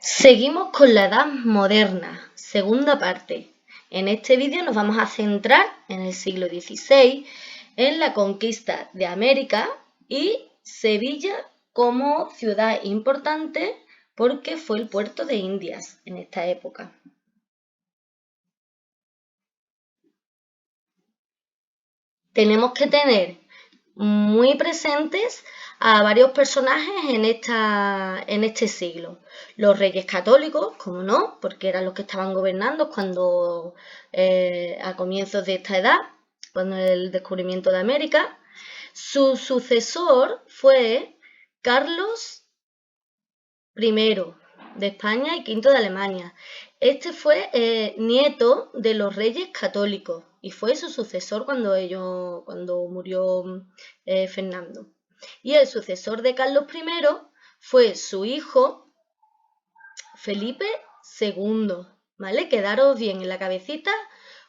Seguimos con la Edad Moderna, segunda parte. En este vídeo nos vamos a centrar en el siglo XVI, en la conquista de América y Sevilla como ciudad importante porque fue el puerto de Indias en esta época. Tenemos que tener muy presentes a varios personajes en este siglo. Los reyes católicos, como no, porque eran los que estaban gobernando cuando a comienzos de esta edad, cuando el descubrimiento de América. Su sucesor fue Carlos I de España y V de Alemania. Este fue nieto de los reyes católicos y fue su sucesor cuando murió Fernando. Y el sucesor de Carlos I fue su hijo Felipe II, ¿vale? Quedaros bien en la cabecita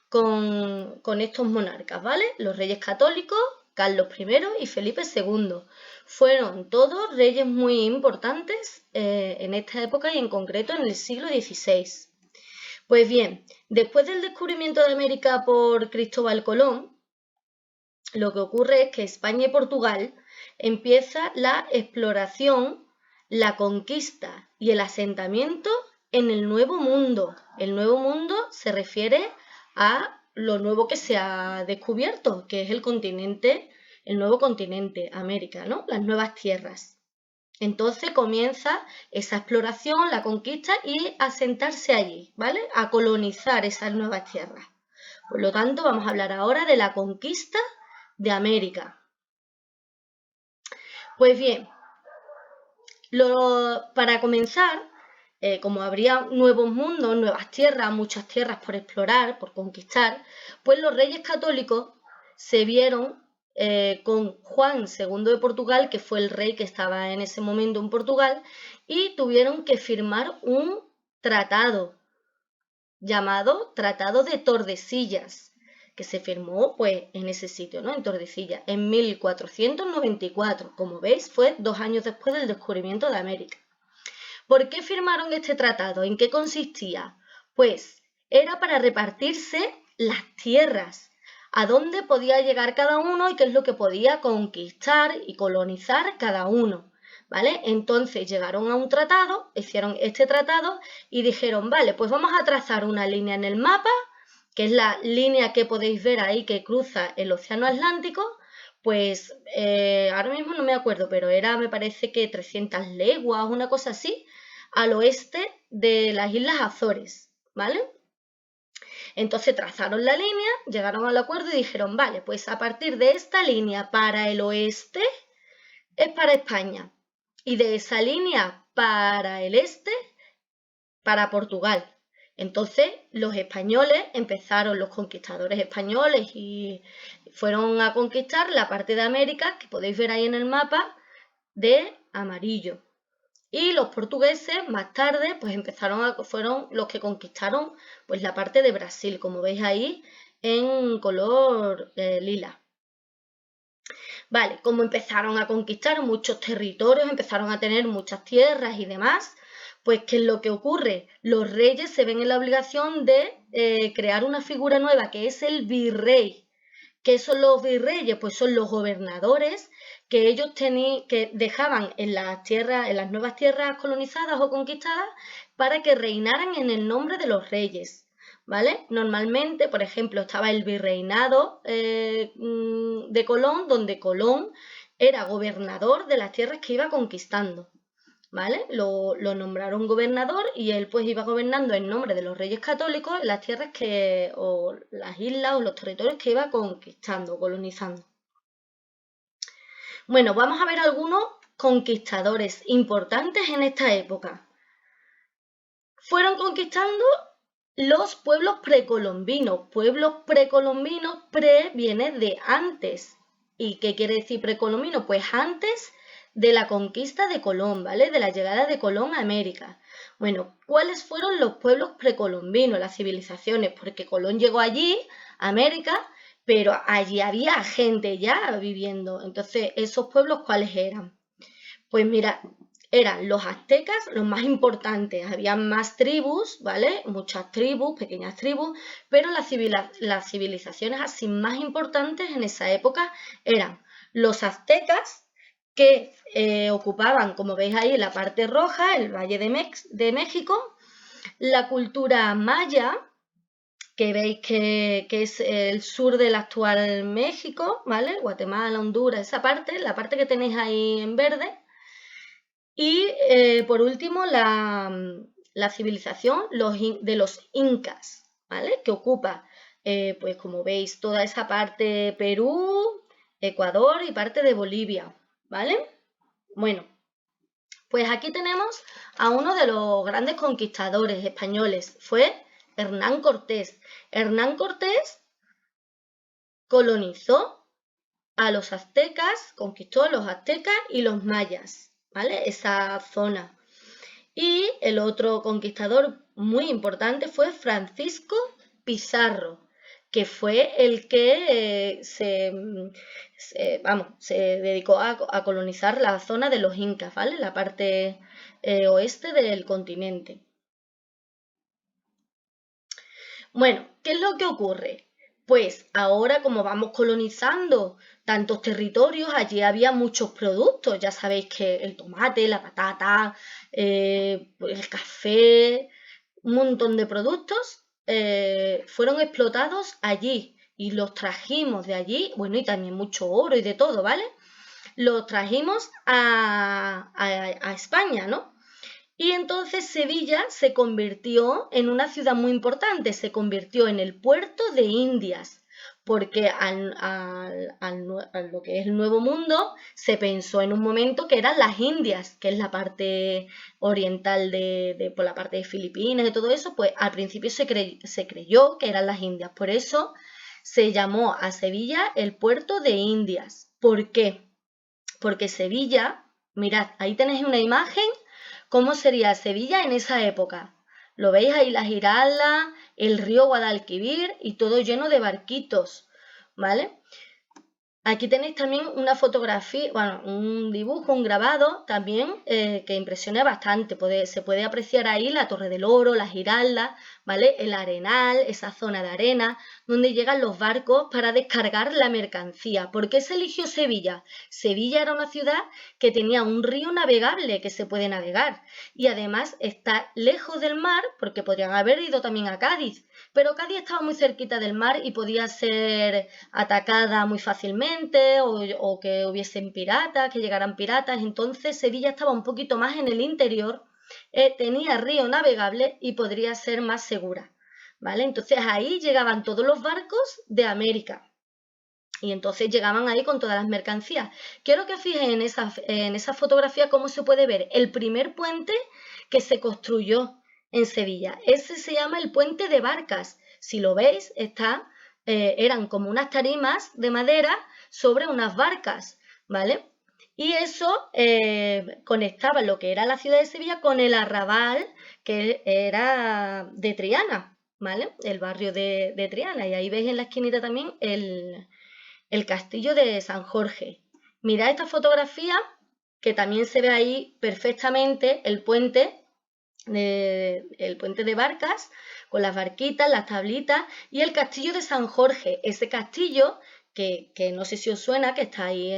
con estos monarcas, ¿vale? Los reyes católicos, Carlos I y Felipe II. Fueron todos reyes muy importantes en esta época y en concreto en el siglo XVI. Pues bien, después del descubrimiento de América por Cristóbal Colón, lo que ocurre es que España y Portugal empieza la exploración, la conquista y el asentamiento en el Nuevo Mundo. El Nuevo Mundo se refiere a lo nuevo que se ha descubierto, que es el nuevo continente, América, ¿no? Las nuevas tierras. Entonces comienza esa exploración, la conquista y asentarse allí, ¿vale? A colonizar esas nuevas tierras. Por lo tanto, vamos a hablar ahora de la conquista de América. Pues bien, para comenzar, como habría nuevos mundos, nuevas tierras, muchas tierras por explorar, por conquistar, pues los reyes católicos se vieron con Juan II de Portugal, que fue el rey que estaba en ese momento en Portugal, y tuvieron que firmar un tratado llamado Tratado de Tordesillas, que se firmó pues en ese sitio, ¿no? En Tordesillas, en 1494. Como veis, fue 2 años después del descubrimiento de América. ¿Por qué firmaron este tratado? ¿En qué consistía? Pues era para repartirse las tierras, a dónde podía llegar cada uno y qué es lo que podía conquistar y colonizar cada uno. ¿Vale? Entonces llegaron a un tratado, hicieron este tratado y dijeron, vale, pues vamos a trazar una línea en el mapa, que es la línea que podéis ver ahí que cruza el Océano Atlántico, pues ahora mismo no me acuerdo, pero era, me parece que 300 leguas, una cosa así, al oeste de las Islas Azores, ¿vale? Entonces trazaron la línea, llegaron al acuerdo y dijeron, vale, pues a partir de esta línea para el oeste es para España y de esa línea para el este para Portugal. Entonces los españoles empezaron, los conquistadores españoles, y fueron a conquistar la parte de América que podéis ver ahí en el mapa de amarillo. Y los portugueses más tarde pues fueron los que conquistaron pues la parte de Brasil, como veis ahí en color lila. Vale, como empezaron a conquistar muchos territorios, empezaron a tener muchas tierras y demás, pues ¿qué es lo que ocurre? Los reyes se ven en la obligación de crear una figura nueva que es el virrey. ¿Qué son los virreyes? Pues son los gobernadores que ellos que dejaban en las nuevas tierras colonizadas o conquistadas para que reinaran en el nombre de los reyes. ¿Vale? Normalmente, por ejemplo, estaba el virreinado de Colón, donde Colón era gobernador de las tierras que iba conquistando. ¿Vale? Lo nombraron gobernador y él pues iba gobernando en nombre de los reyes católicos las tierras o las islas o los territorios que iba conquistando, colonizando. Bueno, vamos a ver algunos conquistadores importantes en esta época. Fueron conquistando los pueblos precolombinos. Pueblos precolombinos, viene de antes. ¿Y qué quiere decir precolombino? Pues antes de la conquista de Colón, ¿vale? De la llegada de Colón a América. Bueno, ¿cuáles fueron los pueblos precolombinos, las civilizaciones? Porque Colón llegó allí, a América, pero allí había gente ya viviendo. Entonces, ¿esos pueblos cuáles eran? Pues mira, eran los aztecas los más importantes. Había más tribus, ¿vale? Muchas tribus, pequeñas tribus, pero las civilizaciones así más importantes en esa época eran los aztecas, que ocupaban, como veis ahí, la parte roja, el Valle de México, la cultura maya, que veis que es el sur del actual México, ¿vale? Guatemala, Honduras, esa parte, la parte que tenéis ahí en verde. Y por último, la civilización de los incas, ¿vale? Que ocupa, pues como veis, toda esa parte Perú, Ecuador y parte de Bolivia, ¿vale? Bueno, pues aquí tenemos a uno de los grandes conquistadores españoles, fue Hernán Cortés. Hernán Cortés colonizó a los aztecas, conquistó a los aztecas y los mayas, ¿vale? Esa zona. Y el otro conquistador muy importante fue Francisco Pizarro, que fue el que se dedicó a colonizar la zona de los incas, ¿vale? La parte oeste del continente. Bueno, ¿qué es lo que ocurre? Pues ahora, como vamos colonizando tantos territorios, allí había muchos productos. Ya sabéis que el tomate, la patata, el café, un montón de productos fueron explotados allí y los trajimos de allí, bueno, y también mucho oro y de todo, ¿vale? Los trajimos a España, ¿no? Y entonces Sevilla se convirtió en una ciudad muy importante, se convirtió en el puerto de Indias, porque a lo que es el Nuevo Mundo se pensó en un momento que eran las Indias, que es la parte oriental por la parte de Filipinas y todo eso, pues al principio se creyó que eran las Indias, por eso se llamó a Sevilla el puerto de Indias. ¿Por qué? Porque Sevilla, mirad, ahí tenéis una imagen. ¿Cómo sería Sevilla en esa época? Lo veis ahí, la Giralda, el río Guadalquivir y todo lleno de barquitos, ¿vale? Aquí tenéis también una fotografía, bueno, un dibujo, un grabado también que impresiona bastante. Se puede apreciar ahí la Torre del Oro, la Giralda, ¿vale? El Arenal, esa zona de arena, donde llegan los barcos para descargar la mercancía. ¿Por qué se eligió Sevilla? Sevilla era una ciudad que tenía un río navegable que se puede navegar y además está lejos del mar, porque podrían haber ido también a Cádiz, pero Cádiz estaba muy cerquita del mar y podía ser atacada muy fácilmente o que hubiesen piratas, que llegaran piratas. Entonces Sevilla estaba un poquito más en el interior, tenía río navegable y podría ser más segura, ¿vale? Entonces ahí llegaban todos los barcos de América y entonces llegaban ahí con todas las mercancías. Quiero que os fijéis en esa fotografía cómo se puede ver el primer puente que se construyó en Sevilla. Ese se llama el puente de Barcas. Si lo veis, eran como unas tarimas de madera sobre unas barcas, ¿vale? Y eso conectaba lo que era la ciudad de Sevilla con el arrabal que era de Triana, ¿vale? El barrio de Triana. Y ahí veis en la esquinita también el castillo de San Jorge. Mirad esta fotografía que también se ve ahí perfectamente el puente de Barcas con las barquitas, las tablitas y el castillo de San Jorge. Ese castillo que no sé si os suena, que está ahí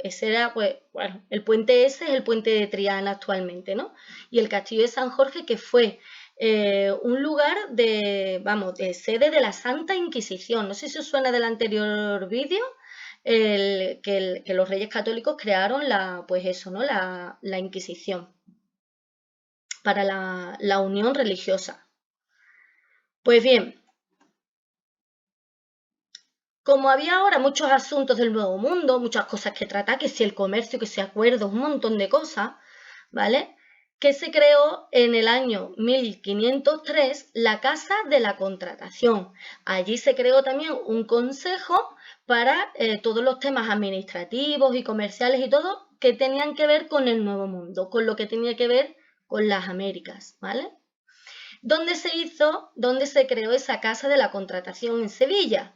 ese era, pues, bueno, el puente ese es el puente de Triana actualmente, ¿no? Y el castillo de San Jorge que fue un lugar de sede de la Santa Inquisición. No sé si os suena del anterior vídeo, que los reyes católicos crearon pues eso, ¿no? La Inquisición para la unión religiosa. Pues bien, como había ahora muchos asuntos del Nuevo Mundo, muchas cosas que tratar, que si el comercio, que si acuerdos, un montón de cosas, ¿vale? Que se creó en el año 1503 la Casa de la Contratación. Allí se creó también un consejo para todos los temas administrativos y comerciales y todo que tenían que ver con el Nuevo Mundo, con lo que tenía que ver con las Américas, ¿vale? ¿Dónde se creó esa Casa de la Contratación en Sevilla?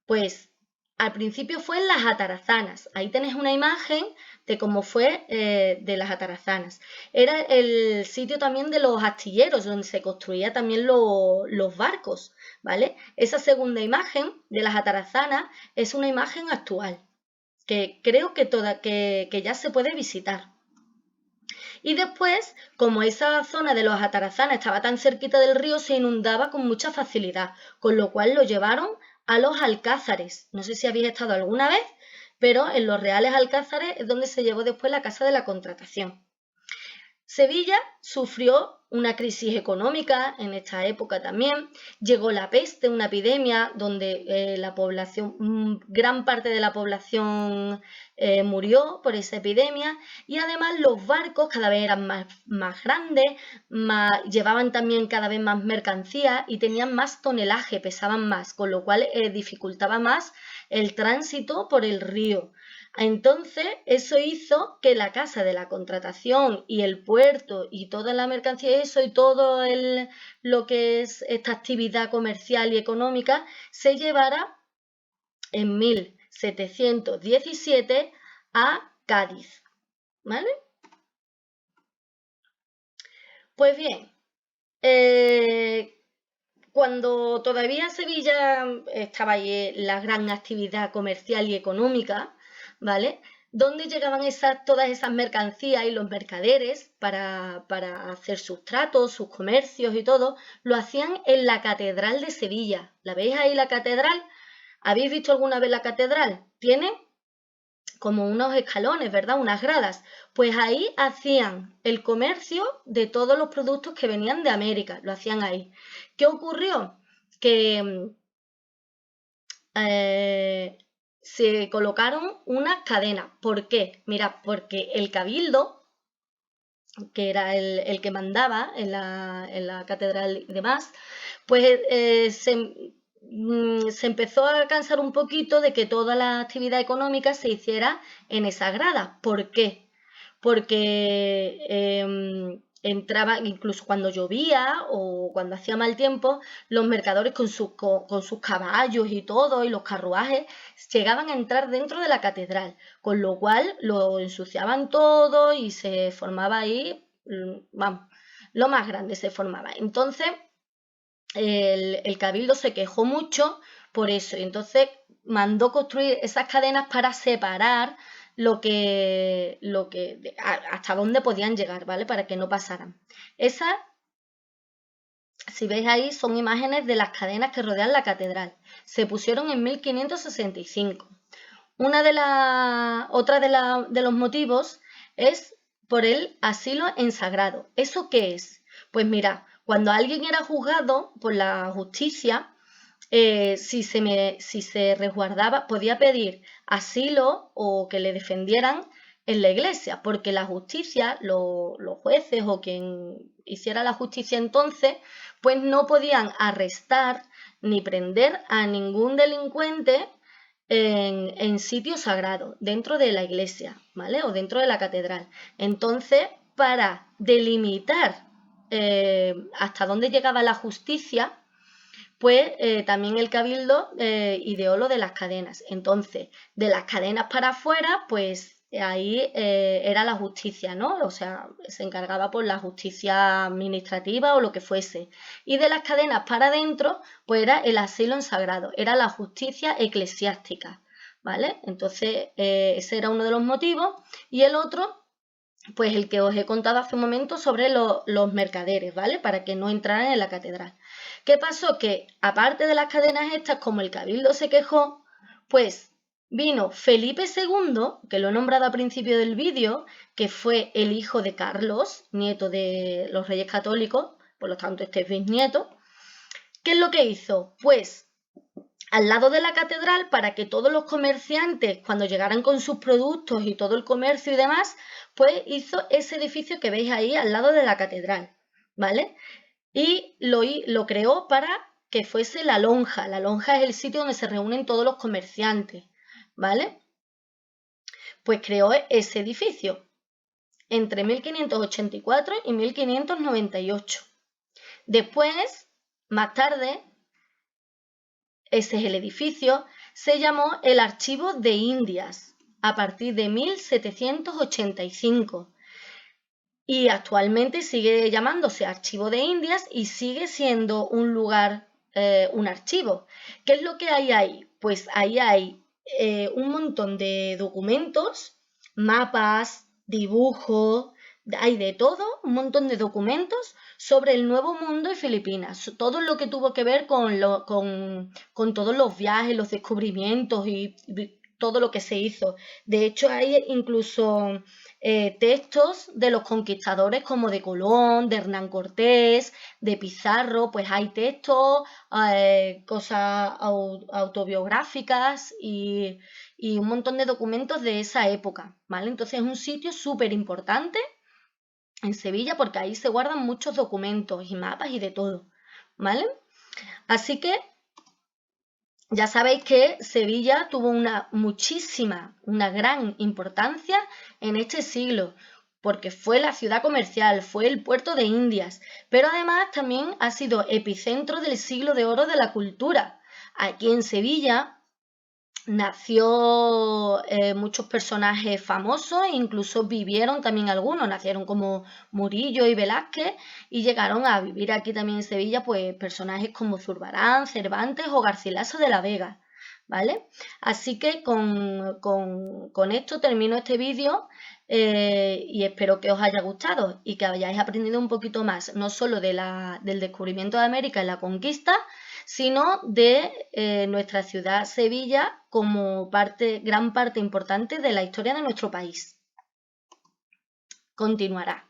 Pues al principio fue en las atarazanas. Ahí tenéis una imagen de cómo fue de las atarazanas. Era el sitio también de los astilleros, donde se construían también los barcos, ¿vale? Esa segunda imagen de las atarazanas es una imagen actual, que creo que ya se puede visitar. Y después, como esa zona de los atarazanas estaba tan cerquita del río, se inundaba con mucha facilidad, con lo cual lo llevaron a los alcázares. No sé si habéis estado alguna vez, pero en los Reales Alcázares es donde se llevó después la Casa de la Contratación. Sevilla sufrió una crisis económica en esta época también. Llegó la peste, una epidemia donde la población, gran parte de la población murió por esa epidemia, y además los barcos cada vez eran más grandes, llevaban también cada vez más mercancía y tenían más tonelaje, pesaban más, con lo cual dificultaba más el tránsito por el río. Entonces, eso hizo que la Casa de la Contratación y el puerto y toda la mercancía y todo lo que es esta actividad comercial y económica se llevara en 1717 a Cádiz, ¿vale? Pues bien, cuando todavía Sevilla estaba ahí la gran actividad comercial y económica, ¿vale? ¿Dónde llegaban todas esas mercancías y los mercaderes para hacer sus tratos, sus comercios y todo? Lo hacían en la Catedral de Sevilla. ¿La veis ahí la catedral? ¿Habéis visto alguna vez la catedral? Tiene como unos escalones, ¿verdad? Unas gradas. Pues ahí hacían el comercio de todos los productos que venían de América, lo hacían ahí. ¿Qué ocurrió? Que se colocaron unas cadenas. ¿Por qué? Mira, porque el cabildo, que era el que mandaba en la catedral y demás, pues se empezó a cansar un poquito de que toda la actividad económica se hiciera en esa grada. ¿Por qué? Porque entraba, incluso cuando llovía o cuando hacía mal tiempo, los mercadores con sus caballos y todo, y los carruajes, llegaban a entrar dentro de la catedral, con lo cual lo ensuciaban todo y se formaba ahí, vamos, lo más grande se formaba. Entonces, el cabildo se quejó mucho por eso, y entonces mandó construir esas cadenas para separar hasta dónde podían llegar, ¿vale? Para que no pasaran. Esas, si veis ahí, son imágenes de las cadenas que rodean la catedral. Se pusieron en 1565. Otra de los motivos es por el asilo en sagrado. ¿Eso qué es? Pues mira, cuando alguien era juzgado por la justicia, si se resguardaba, podía pedir asilo o que le defendieran en la iglesia, porque la justicia, los jueces o quien hiciera la justicia entonces, pues no podían arrestar ni prender a ningún delincuente en sitio sagrado, dentro de la iglesia, ¿vale? O dentro de la catedral. Entonces, para delimitar hasta dónde llegaba la justicia, pues también el cabildo ideó lo de las cadenas. Entonces, de las cadenas para afuera, pues ahí era la justicia, ¿no? O sea, se encargaba por la justicia administrativa o lo que fuese. Y de las cadenas para adentro, pues era el asilo en sagrado, era la justicia eclesiástica, ¿vale? Entonces, ese era uno de los motivos. Y el otro, pues el que os he contado hace un momento sobre los mercaderes, ¿vale? Para que no entraran en la catedral. ¿Qué pasó? Que aparte de las cadenas estas, como el cabildo se quejó, pues vino Felipe II, que lo he nombrado al principio del vídeo, que fue el hijo de Carlos, nieto de los Reyes Católicos, por lo tanto este es bisnieto. ¿Qué es lo que hizo? Pues al lado de la catedral, para que todos los comerciantes, cuando llegaran con sus productos y todo el comercio y demás, pues hizo ese edificio que veis ahí al lado de la catedral, ¿vale? Y lo creó para que fuese la lonja. La lonja es el sitio donde se reúnen todos los comerciantes, ¿vale? Pues creó ese edificio entre 1584 y 1598. Después, más tarde, ese es el edificio, se llamó el Archivo de Indias a partir de 1785 y actualmente sigue llamándose Archivo de Indias y sigue siendo un lugar, un archivo. ¿Qué es lo que hay ahí? Pues ahí hay un montón de documentos, mapas, dibujos, hay de todo, un montón de documentos sobre el Nuevo Mundo y Filipinas, todo lo que tuvo que ver con todos los viajes, los descubrimientos y todo lo que se hizo. De hecho, hay incluso textos de los conquistadores como de Colón, de Hernán Cortés, de Pizarro, pues hay textos, cosas autobiográficas y un montón de documentos de esa época, ¿vale? Entonces es un sitio súper importante en Sevilla porque ahí se guardan muchos documentos y mapas y de todo, ¿vale? Así que ya sabéis que Sevilla tuvo una gran importancia en este siglo, porque fue la ciudad comercial, fue el puerto de Indias, pero además también ha sido epicentro del siglo de oro de la cultura. Aquí en Sevilla nació muchos personajes famosos, e incluso vivieron también algunos, nacieron como Murillo y Velázquez y llegaron a vivir aquí también en Sevilla pues personajes como Zurbarán, Cervantes o Garcilaso de la Vega, ¿vale? Así que con esto termino este vídeo y espero que os haya gustado y que hayáis aprendido un poquito más, no solo del descubrimiento de América y la conquista, sino de nuestra ciudad Sevilla como gran parte importante de la historia de nuestro país. Continuará.